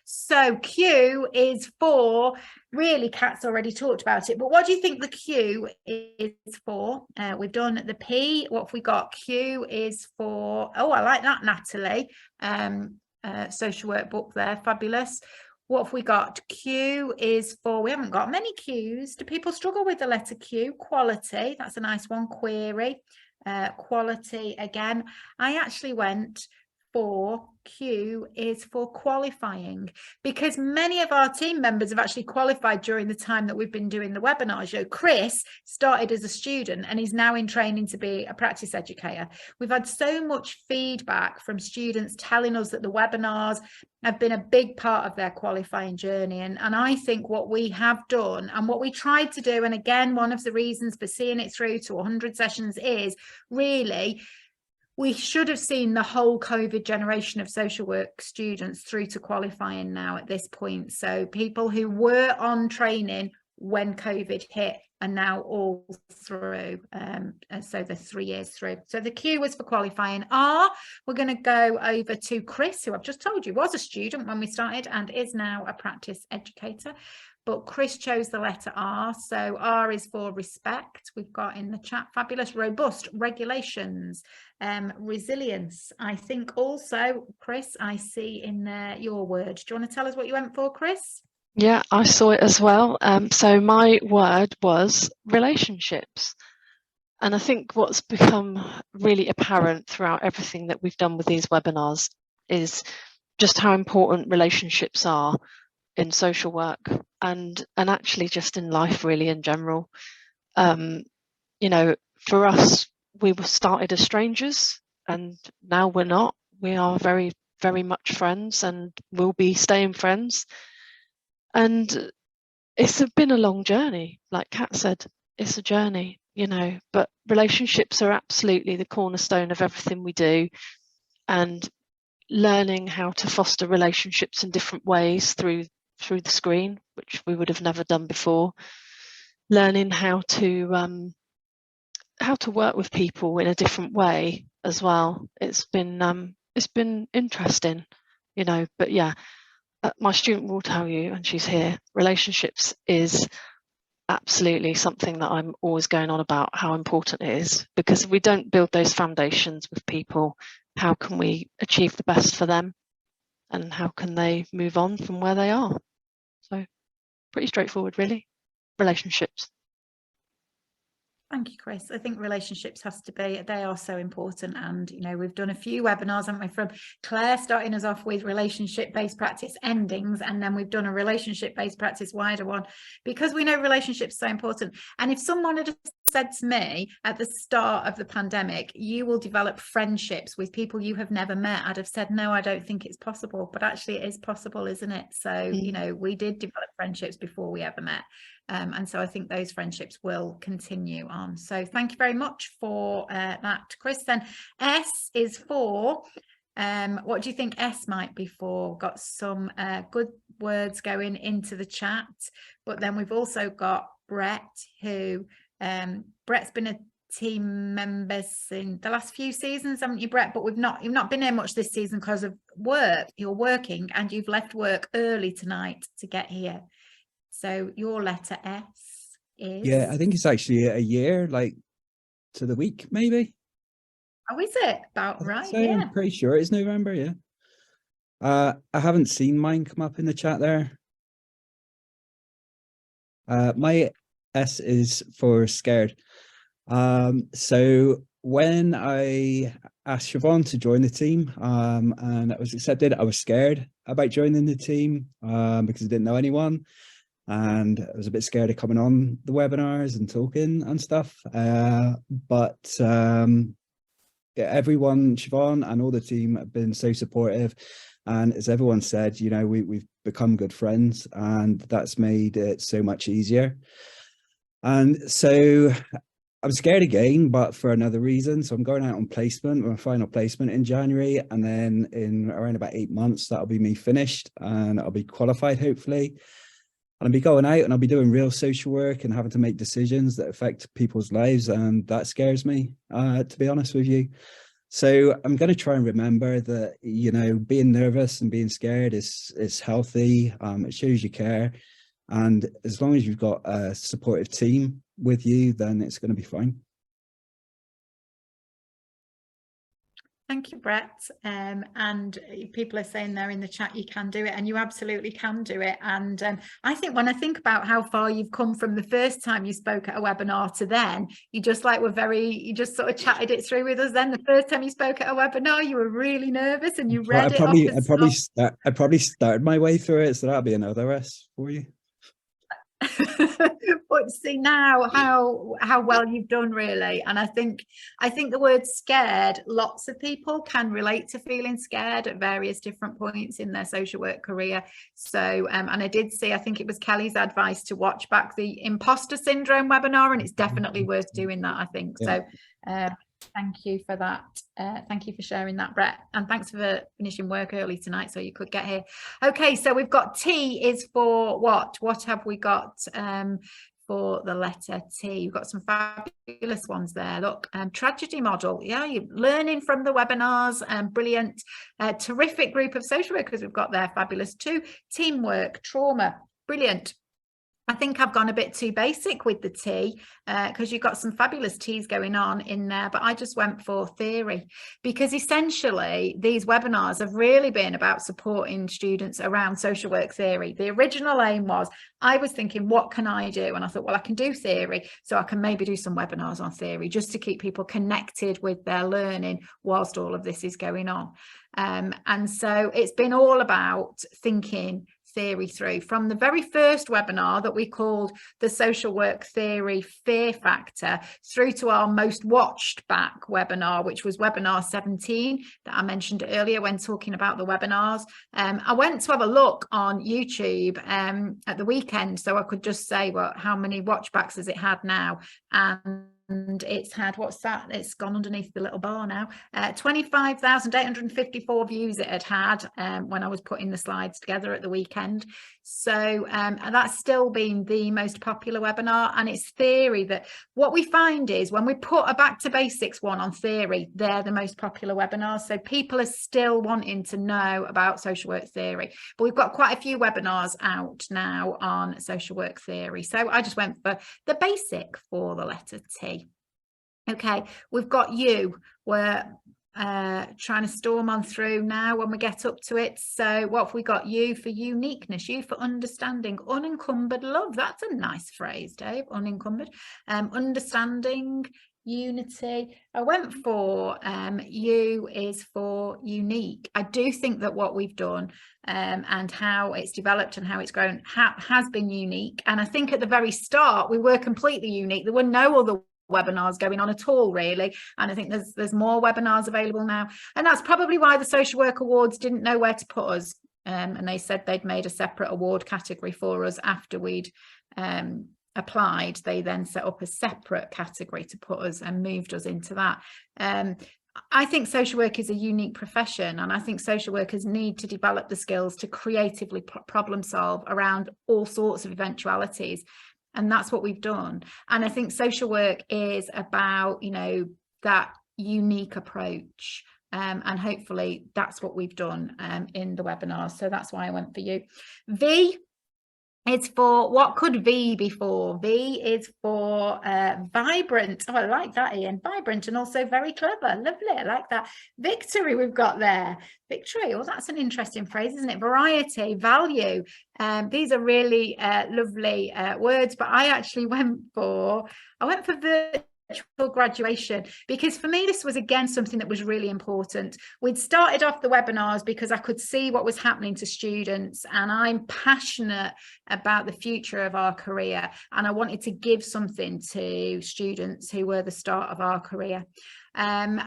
So Q is for, really Kat's already talked about it, but what do you think the Q is for? We've done the P. What have we got? Q is for, oh, I like that, Natalie. Social work book there, fabulous. What have we got? Q is for, we haven't got many Qs. Do people struggle with the letter Q? Quality, that's a nice one. Query, quality again. I actually went for Q is for qualifying, because many of our team members have actually qualified during the time that we've been doing the webinar show. Chris started as a student and he's now in training to be a practice educator. We've had so much feedback from students telling us that the webinars have been a big part of their qualifying journey. And I think what we have done and what we tried to do, and again, one of the reasons for seeing it through to 100 sessions is really, we should have seen the whole COVID generation of social work students through to qualifying now at this point. So people who were on training when COVID hit are now all through. So the 3 years through. So the Q was for qualifying. R, we're going to go over to Chris, who I've just told you was a student when we started and is now a practice educator. But Chris chose the letter R, so R is for respect. We've got in the chat, fabulous, robust, regulations, resilience. I think also, Chris, I see in there your word. Do you want to tell us what you went for, Chris? Yeah, I saw it as well. So my word was relationships. And I think what's become really apparent throughout everything that we've done with these webinars is just how important relationships are in social work and actually just in life really in general. You know, for us, we were started as strangers and now we're not. We are very, very much friends and will be staying friends. And it's been a long journey, like Kat said, it's a journey, you know, but relationships are absolutely the cornerstone of everything we do. And learning how to foster relationships in different ways through the screen, which we would have never done before. Learning how to work with people in a different way as well. It's been interesting, you know, but yeah, my student will tell you, and she's here, relationships is absolutely something that I'm always going on about how important it is, because if we don't build those foundations with people, how can we achieve the best for them and how can they move on from where they are? So pretty straightforward, really. Relationships. Thank you, Chris. I think relationships has to be, they are so important. And, you know, we've done a few webinars, haven't we, from Claire starting us off with relationship-based practice endings. And then we've done a relationship-based practice wider one, because we know relationships are so important. And if someone had said to me at the start of the pandemic, you will develop friendships with people you have never met, I'd have said, no, I don't think it's possible. But actually it is possible, isn't it? So, you know, we did develop friendships before we ever met. And so I think those friendships will continue on. So thank you very much for that, Chris. Then S is for, what do you think S might be for? Got some good words going into the chat, but then we've also got Brett, who Brett's been a team member in the last few seasons, haven't you, Brett? But you've not been here much this season because of work. You're working and you've left work early tonight to get here. So your letter S is... Yeah, I think it's actually a year, like to the week, maybe. Oh, is it? About right, so, yeah. I'm pretty sure it's November, yeah. I haven't seen mine come up in the chat there. My S is for scared. So when I asked Siobhan to join the team and I was accepted, I was scared about joining the team because I didn't know anyone. And I was a bit scared of coming on the webinars and talking and stuff. But yeah, everyone, Siobhan and all the team have been so supportive. And as everyone said, you know, we've become good friends and that's made it so much easier. And so I'm scared again, but for another reason. So I'm going out on placement, my final placement in January. And then in around about 8 months, that'll be me finished and I'll be qualified, hopefully. And I'll be going out and I'll be doing real social work and having to make decisions that affect people's lives. And that scares me, to be honest with you. So I'm going to try and remember that, you know, being nervous and being scared is healthy. It shows you care. And as long as you've got a supportive team with you, then it's going to be fine. Thank you, Brett. And people are saying there in the chat, you can do it, and you absolutely can do it. And I think when I think about how far you've come from the first time you spoke at a webinar to then, you just you just sort of chatted it through with us. Then the first time you spoke at a webinar, you were really nervous and you read it off. I probably started my way through it, so that'll be another S for you. But see now how well you've done, really. And I think the word scared, lots of people can relate to feeling scared at various different points in their social work career. So and I did see, I think it was Kelly's advice to watch back the imposter syndrome webinar, and it's definitely worth doing that, I think. Yeah. So thank you for that. Thank you for sharing that, Brett, and thanks for finishing work early tonight so you could get here. Okay, so we've got T is for what have we got for the letter T? You've got some fabulous ones there. Look, tragedy model. Yeah, you're learning from the webinars. Brilliant. Terrific group of social workers we've got there. Fabulous too. Teamwork, trauma. Brilliant. I think I've gone a bit too basic with the T because you've got some fabulous T's going on in there, but I just went for theory, because essentially these webinars have really been about supporting students around social work theory. The original aim was, I was thinking, what can I do? And I thought, well, I can do theory, so I can maybe do some webinars on theory just to keep people connected with their learning whilst all of this is going on. And so it's been all about thinking theory through, from the very first webinar that we called the social work theory fear factor, through to our most watched back webinar, which was webinar 17 that I mentioned earlier when talking about the webinars. I went to have a look on YouTube at the weekend so I could just say, well, how many watchbacks has it had now? And it's had, what's that? It's gone underneath the little bar now. 25,854 views it had when I was putting the slides together at the weekend. So and that's still been the most popular webinar. And it's theory that what we find is when we put a back to basics one on theory, they're the most popular webinars. So people are still wanting to know about social work theory. But we've got quite a few webinars out now on social work theory. So I just went for the basic for the letter T. Okay, we've got you. We're trying to storm on through now when we get up to it. So what have we got? You for uniqueness, you for understanding, unencumbered love. That's a nice phrase, Dave. Unencumbered. Understanding, unity. I went for U is for unique. I do think that what we've done and how it's developed and how it's grown has been unique. And I think at the very start we were completely unique. There were no other webinars going on at all, really, and I think there's more webinars available now, and that's probably why the Social Work Awards didn't know where to put us, and they said they'd made a separate award category for us after we'd applied. They then set up a separate category to put us and moved us into that. I think social work is a unique profession, and I think social workers need to develop the skills to creatively problem solve around all sorts of eventualities. And that's what we've done. And I think social work is about, you know, that unique approach. And hopefully that's what we've done in the webinar. So that's why I went for you. V is for, what could V be for? V is for vibrant. Oh, I like that, Ian. Vibrant and also very clever. Lovely. I like that. Victory we've got there. Victory. Well, that's an interesting phrase, isn't it? Variety, value. These are really lovely words, but I actually went for virtual graduation, because for me this was again something that was really important. We'd started off the webinars because I could see what was happening to students, and I'm passionate about the future of our career, and I wanted to give something to students who were the start of our career. And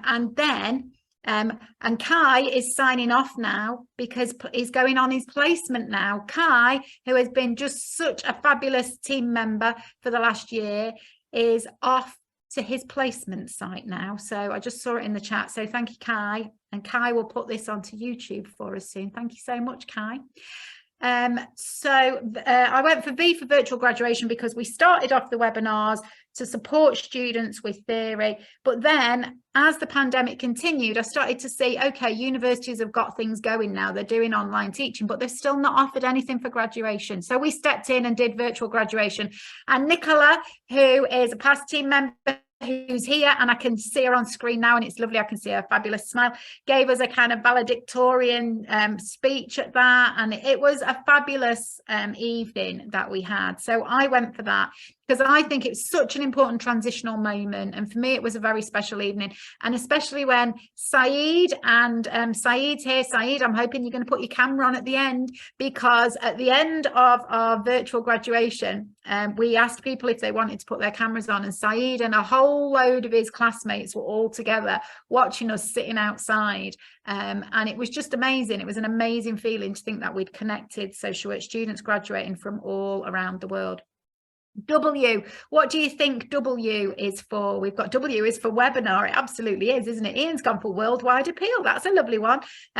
Kai is signing off now because he's going on his placement now. Kai, who has been just such a fabulous team member for the last year, is off to his placement site now. So I just saw it in the chat. So thank you, Kai. And Kai will put this onto YouTube for us soon. Thank you so much, Kai. I went for V for virtual graduation because we started off the webinars to support students with theory. But then as the pandemic continued, I started to see, okay, universities have got things going now. They're doing online teaching, but they've still not offered anything for graduation. So we stepped in and did virtual graduation. And Nicola, who is a past team member, who's here, and I can see her on screen now, and it's lovely, I can see her fabulous smile, gave us a kind of valedictorian speech at that, and it was a fabulous evening that we had. So I went for that because I think it's such an important transitional moment, and for me it was a very special evening, and especially when Saeed and Saeed's here. Saeed, I'm hoping you're going to put your camera on at the end, because at the end of our virtual graduation we asked people if they wanted to put their cameras on, and Saeed and a whole load of his classmates were all together watching us sitting outside, and it was just amazing. It was an amazing feeling to think that we'd connected social work students graduating from all around the world. W, what do you think W is for? We've got W is for webinar. It absolutely is, isn't it? Ian's gone for worldwide appeal. That's a lovely one.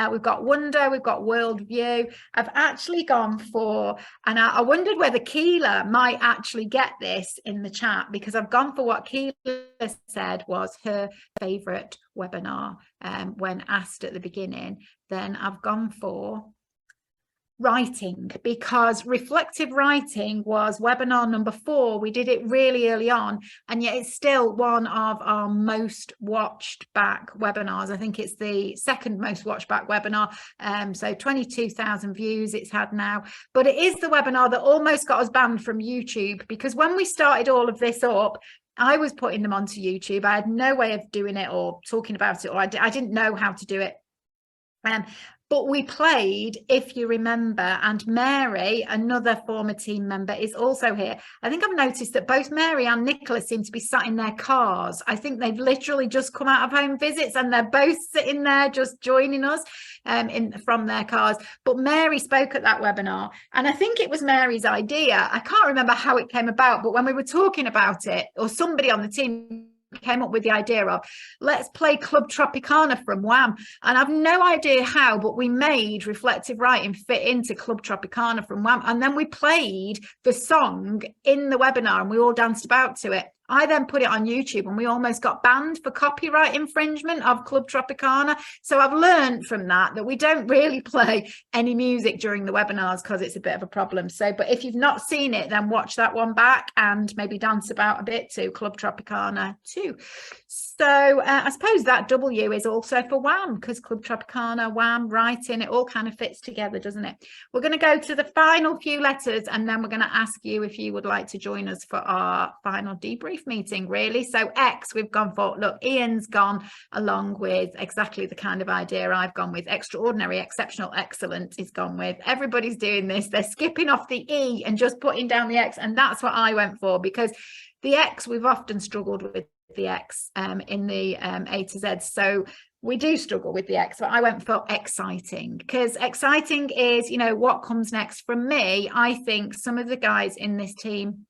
We've got wonder, we've got worldview. I've actually gone for, and I wondered whether Keela might actually get this in the chat, because I've gone for what Keela said was her favourite webinar when asked at the beginning. Then I've gone for writing, because reflective writing was webinar number 4. We did it really early on, and yet it's still one of our most watched back webinars. I think it's the second most watched back webinar, so 22,000 views it's had now. But it is the webinar that almost got us banned from YouTube, because when we started all of this up, I was putting them onto YouTube. I had no way of doing it or talking about it, or I didn't know how to do it. But we played, if you remember, and Mary, another former team member, is also here. I think I've noticed that both Mary and Nicola seem to be sat in their cars. I think they've literally just come out of home visits, and they're both sitting there just joining us from their cars. But Mary spoke at that webinar, and I think it was Mary's idea. I can't remember how it came about, but when we were talking about it, or somebody on the team came up with the idea of, let's play Club Tropicana from Wham, and I've no idea how, but we made reflective writing fit into Club Tropicana from Wham, and then we played the song in the webinar and we all danced about to it. I then put it on YouTube, and we almost got banned for copyright infringement of Club Tropicana. So I've learned from that we don't really play any music during the webinars because it's a bit of a problem. So, but if you've not seen it, then watch that one back and maybe dance about a bit to Club Tropicana too. So I suppose that W is also for Wham, because Club Tropicana, Wham, writing, it all kind of fits together, doesn't it? We're going to go to the final few letters, and then we're going to ask you if you would like to join us for our final debrief meeting, really. So X, we've gone for, look, Ian's gone along with exactly the kind of idea I've gone with. Extraordinary, exceptional, excellent is gone with. Everybody's doing this. They're skipping off the E and just putting down the X, and that's what I went for, because the X, we've often struggled with the X in the A to Z. So we do struggle with the X, but I went for exciting, because exciting is, you know, what comes next. From me, I think some of the guys in this team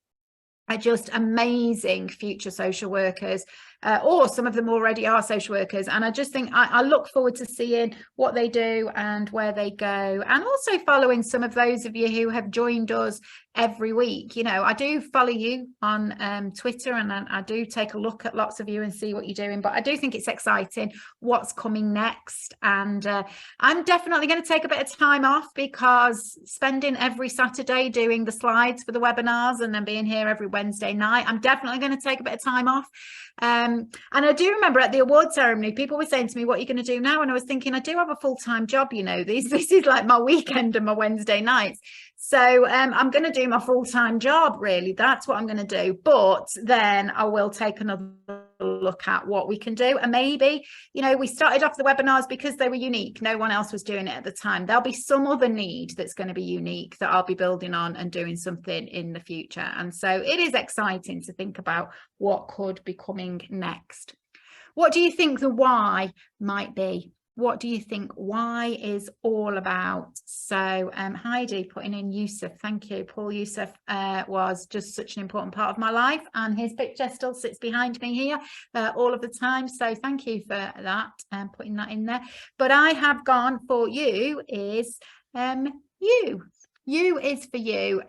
are just amazing future social workers, or some of them already are social workers, and I just think I look forward to seeing what they do and where they go, and also following some of those of you who have joined us every week. You know, I do follow you on Twitter, and I do take a look at lots of you and see what you're doing, but I do think it's exciting what's coming next. And I'm definitely going to take a bit of time off, because spending every Saturday doing the slides for the webinars and then being here every Wednesday night, I'm definitely going to take a bit of time off. And I do remember at the award ceremony, people were saying to me, what are you going to do now? And I was thinking, I do have a full-time job, you know, this is like my weekend and my Wednesday nights. So I'm going to do my full-time job, really. That's what I'm going to do. But then I will take another look at what we can do. And maybe, you know, we started off the webinars because they were unique. No one else was doing it at the time. There'll be some other need that's going to be unique that I'll be building on and doing something in the future. And so it is exciting to think about what could be coming next. What do you think the why might be? What do you think why is all about? So Heidi putting in Yusuf, thank you. Paul Yusuf was just such an important part of my life, and his picture still sits behind me here all of the time. So thank you for that and putting that in there. But I have gone for you is you. You is for you.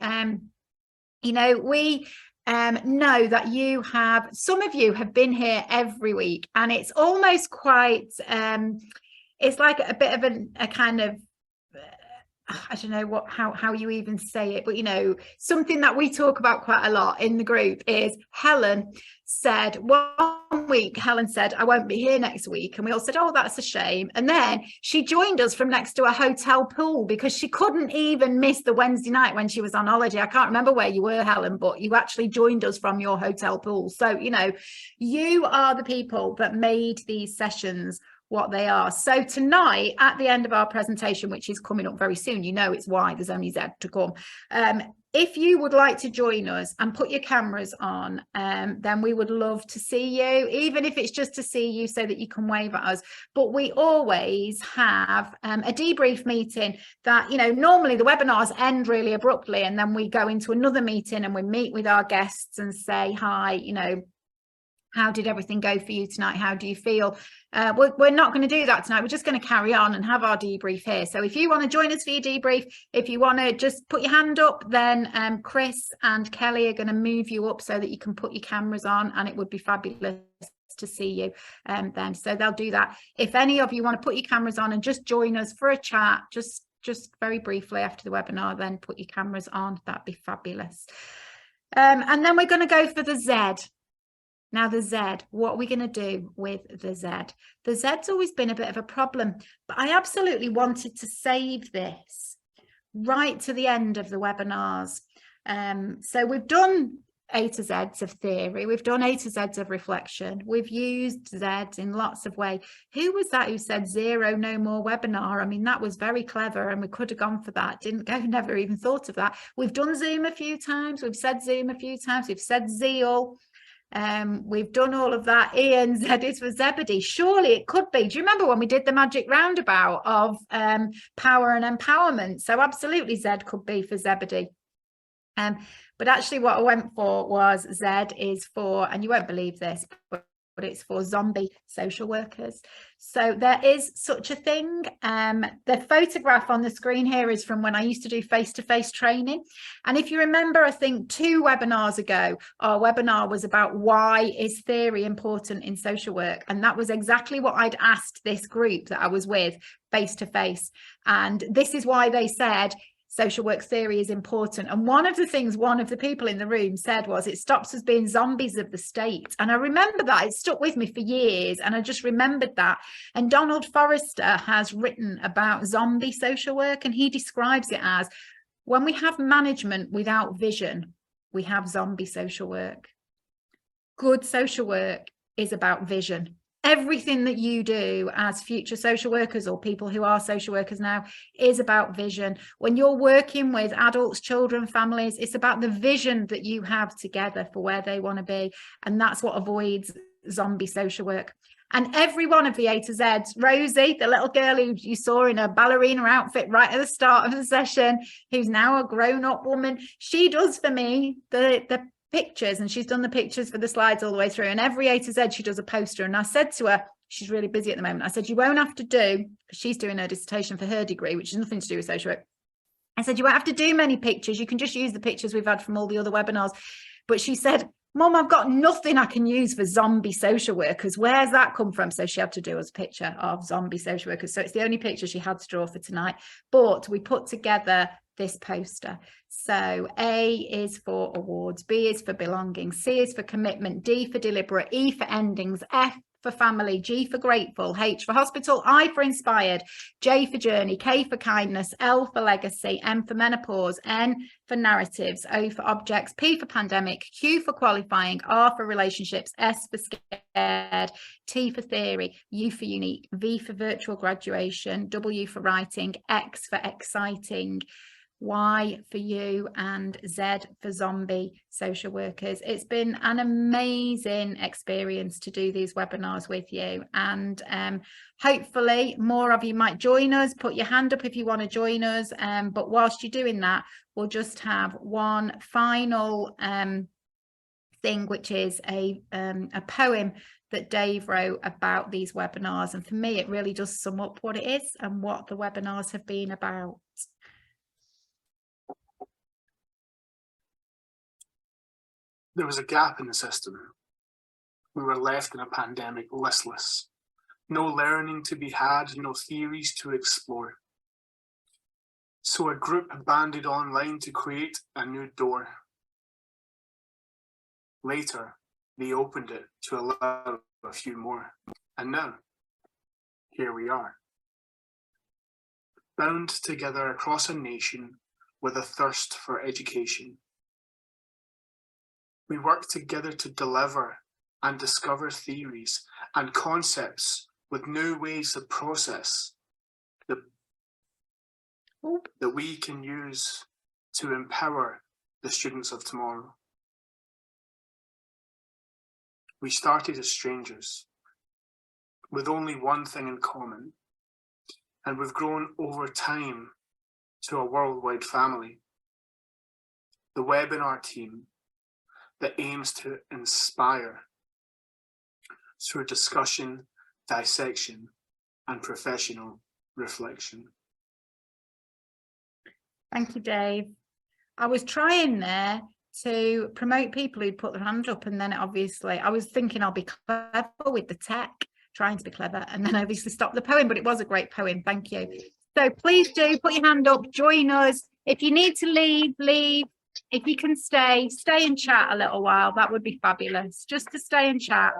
You know, we know that you have, some of you have been here every week, and it's almost quite, it's like a bit of a kind of, I don't know how you even say it, but you know, something that we talk about quite a lot in the group is Helen said one week, Helen said, I won't be here next week. And we all said, oh, that's a shame. And then she joined us from next to a hotel pool because she couldn't even miss the Wednesday night when she was on holiday. I can't remember where you were, Helen, but you actually joined us from your hotel pool. So, you know, you are the people that made these sessions what they are. So tonight, at the end of our presentation, which is coming up very soon, you know it's why there's only Z to come. If you would like to join us and put your cameras on, then we would love to see you, even if it's just to see you so that you can wave at us. But we always have a debrief meeting that, you know, normally the webinars end really abruptly, and then we go into another meeting and we meet with our guests and say, hi, you know, how did everything go for you tonight? How do you feel? We're not going to do that tonight. We're just going to carry on and have our debrief here. So if you want to join us for your debrief, if you want to just put your hand up, then Chris and Kelly are going to move you up so that you can put your cameras on, and it would be fabulous to see you then. So they'll do that. If any of you want to put your cameras on and just join us for a chat, just very briefly after the webinar, then put your cameras on. That'd be fabulous. And then we're going to go for the Z. Now the Z, what are we going to do with the Z? The Z's always been a bit of a problem, but I absolutely wanted to save this right to the end of the webinars. So we've done A to Z's of theory, we've done A to Z's of reflection, we've used Z's in lots of ways. Who was that who said 0, no more webinar? I mean, that was very clever, and we could have gone for that. Didn't go, never even thought of that. We've done Zoom a few times, we've said Zoom a few times, we've said Zeal. We've done all of that. Ian, Z is for Zebedee. Surely it could be. Do you remember when we did the magic roundabout of power and empowerment? So absolutely Z could be for Zebedee. But actually what I went for was Z is for, and you won't believe this, but it's for zombie social workers. So there is such a thing. The photograph on the screen here is from when I used to do face-to-face training. And if you remember, I think 2 webinars ago, our webinar was about why is theory important in social work? And that was exactly what I'd asked this group that I was with face-to-face. And this is why they said, social work theory is important. And one of the things one of the people in the room said was, it stops us being zombies of the state. And I remember that. It stuck with me for years, and I just remembered that. And Donald Forrester has written about zombie social work, and he describes it as, when we have management without vision, we have zombie social work. Good social work is about vision. Everything that you do as future social workers or people who are social workers now is about vision. When you're working with adults, children, families, it's about the vision that you have together for where they want to be. And that's what avoids zombie social work. And every one of the A to Z's, Rosie, the little girl who you saw in a ballerina outfit right at the start of the session, who's now a grown-up woman, she does for me the pictures, and she's done the pictures for the slides all the way through, and every A to Z she does a poster. And I said to her, she's really busy at the moment, I said, you won't have to do, because she's doing her dissertation for her degree, which has nothing to do with social work. I said, you won't have to do many pictures, you can just use the pictures we've had from all the other webinars. But she said, Mum, I've got nothing I can use for zombie social workers. Where's that come from? So she had to do us a picture of zombie social workers. So it's the only picture she had to draw for tonight. But we put together this poster. So A is for awards, B is for belonging, C is for commitment, D for deliberate, E for endings, F for family, G for grateful, H for hospital, I for inspired, J for journey, K for kindness, L for legacy, M for menopause, N for narratives, O for objects, P for pandemic, Q for qualifying, R for relationships, S for scared, T for theory, U for unique, V for virtual graduation, W for writing, X for exciting, Y for you, and Z for zombie social workers. It's been an amazing experience to do these webinars with you, and hopefully more of you might join us. Put your hand up if you want to join us, but whilst you're doing that, we'll just have one final thing, which is a poem that Dave wrote about these webinars, and for me it really does sum up what it is and what the webinars have been about. There was a gap in the system. We were left in a pandemic listless. No learning to be had, no theories to explore. So a group banded online to create a new door. Later, they opened it to allow a few more. And now, here we are. Bound together across a nation with a thirst for education. We work together to deliver and discover theories and concepts with new ways of process that we can use to empower the students of tomorrow. We started as strangers with only one thing in common, and we've grown over time to a worldwide family. The webinar team that aims to inspire through discussion, dissection, and professional reflection. Thank you, Dave. I was trying there to promote people who'd put their hand up, and then obviously I was thinking I'll be clever with the tech, trying to be clever, and then I obviously stopped the poem, but it was a great poem. Thank you. So please do put your hand up, join us. If you need to leave, leave. If you can stay and chat a little while, that would be fabulous. Just to stay and chat.